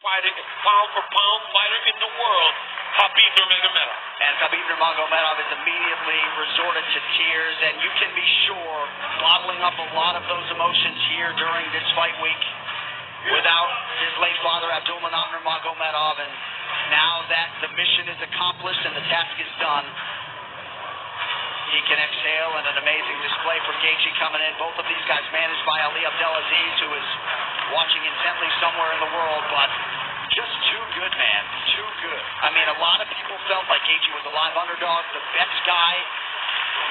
Fighting pound for pound fighter in the world, Khabib Nurmagomedov. And Khabib Nurmagomedov has immediately resorted to tears, and you can be sure bottling up a lot of those emotions here during this fight week without his late father Abdulmanap Nurmagomedov. And now that the mission is accomplished and the task is done, he can exhale, and an amazing display from Gaethje coming in. Both of these guys managed by Ali Abdelaziz, who is watching intently somewhere in the world, but just too good, man. Too good. I mean, a lot of people felt like Gaethje was a live underdog, the best guy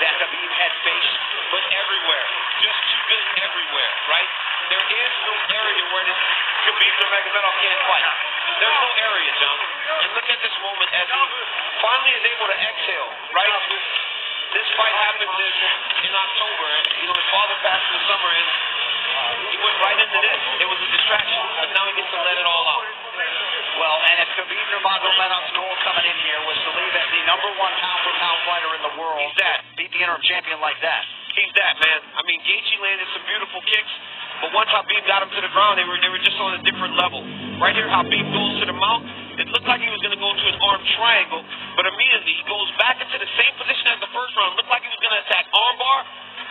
that Khabib had faced. But everywhere. Just too good everywhere, right? There is no area where this Khabib Nurmagomedov can't fight. There's no area, John. And look at this moment as he finally is able to exhale, right? This fight happened in October, and his father passed in the summer, and he went right into this. It was a distraction, but now he gets to let it all out. Well, and if Khabib Nurmagomedov's goal coming in here was to leave as the #1 pound-for-pound fighter in the world, he's that. Beat the interim champion like that. He's that, man. I mean, Gaethje landed some beautiful kicks, but once Khabib got him to the ground, they were just on a different level. Right here, Khabib goes to the mount. It looked like he was going to go into an arm triangle, but immediately he goes back into the same position as the first round. Looked like he was going to attack armbar,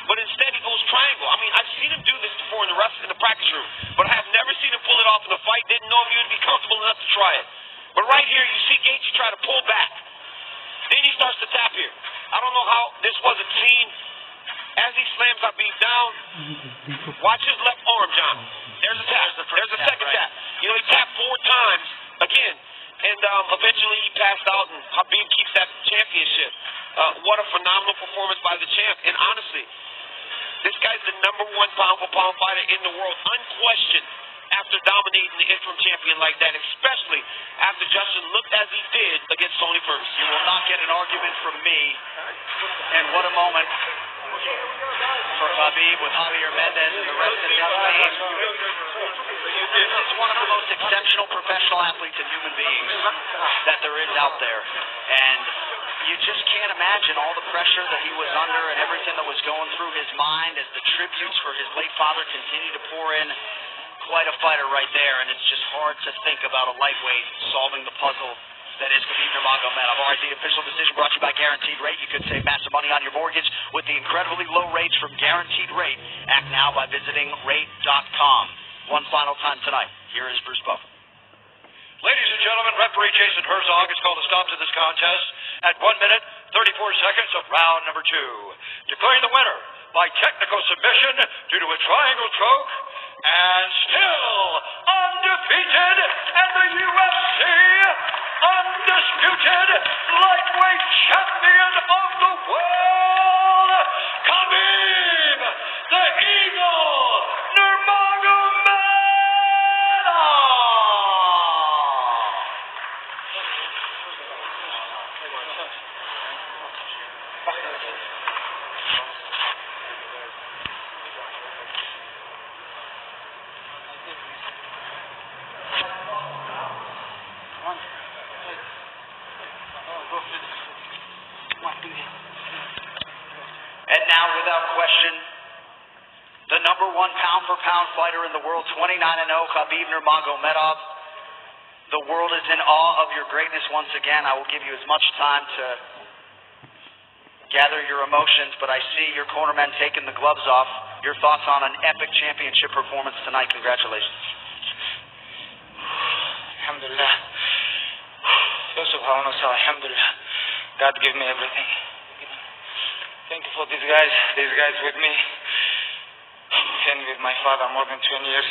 but instead he goes triangle. I mean, I've seen him do this before in the practice room, but I have never seen him pull it off in a fight. Didn't know if he would be comfortable enough to try it. But right here, you see Gaethje try to pull back. Then he starts to tap here. I don't know how this wasn't seen. As he slams Khabib down, watch his left arm, John. There's a tap. There's a second tap. He tapped 4 times again. And eventually he passed out, and Khabib keeps that championship. What a phenomenal performance by the champ. And honestly, this guy's the #1 pound-for-pound fighter in the world, unquestioned, after dominating the interim champion like that, especially after Justin looked as he did against Tony Ferguson. You will not get an argument from me. And what a moment for Khabib with Javier Mendez and the rest of his team. This is one of the most exceptional professional athletes and human beings that there is out there. And you just can't imagine all the pressure that he was under and everything that was going through his mind as the tributes for his late father continue to pour in. Quite a fighter right there, and it's just hard to think about a lightweight solving the puzzle that is Khabib Nurmagomedov. All right, the official decision brought to you by Guaranteed Rate. You could save massive money on your mortgage with the incredibly low rates from Guaranteed Rate. Act now by visiting rate.com. One final time tonight. Here is Bruce Buffalo. Ladies and gentlemen, referee Jason Herzog has called a stop to this contest at 1 minute, 34 seconds of round number 2. Declaring the winner by technical submission due to a triangle choke, and still undefeated and the UFC undisputed lightweight champion of the world, Khabib, the Eagle, Nurmagomedov. And now, without question, the #1 pound-for-pound fighter in the world, 29-0, Khabib Nurmagomedov. The world is in awe of your greatness once again. I will give you as much time to gather your emotions, but I see your cornermen taking the gloves off. Your thoughts on an epic championship performance tonight. Congratulations. Alhamdulillah. First of all, I want to say Alhamdulillah. God gave me everything. Thank you for these guys with me, and with my father more than 20 years.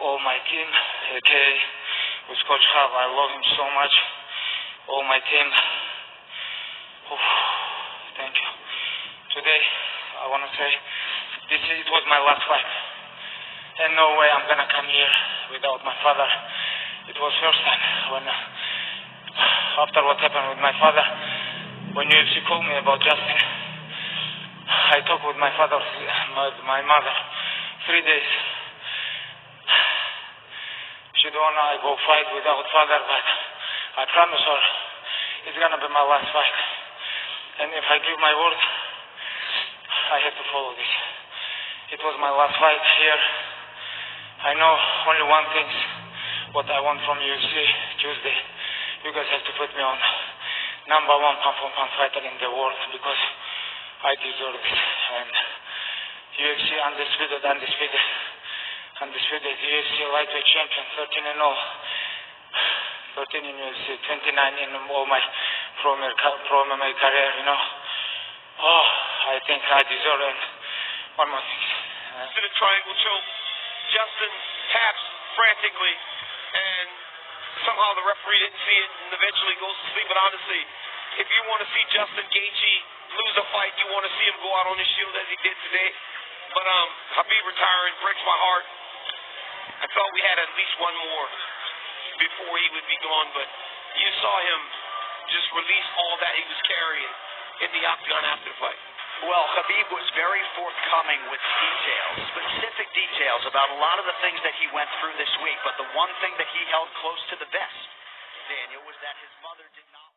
All my team, AK, with Coach Khab, I love him so much. All my team. Thank you. Today, I want to say, it was my last fight. And no way I'm going to come here without my father. It was first time when, after what happened with my father, when UFC called me about Justin, I talked with my father, my mother, 3 days. She don't want I go fight without father, but I promise her it's gonna be my last fight. And if I give my word, I have to follow this. It was my last fight here. I know only one thing. what I want from UFC Tuesday. You guys have to put me on #1 pound-for-pound fighter in the world because I deserve it. And UFC undisputed UFC lightweight champion, 13-0, 13 in UFC, 29 in all my pro MMA career, you know. Oh, I think I deserve it. One more thing. To the triangle choke, Justin taps frantically, and somehow the referee didn't see it and eventually goes to sleep. But honestly, if you want to see Justin Gaethje lose a fight, you want to see him go out on his shield as he did today. But Khabib retiring breaks my heart. I thought we had at least one more before he would be gone, but you saw him just release all that he was carrying in the octagon after the fight. Well, Khabib was very forthcoming with details, specific details about a lot of the things that he went through this week. But the one thing that he held close to the vest, Daniel, was that his mother did not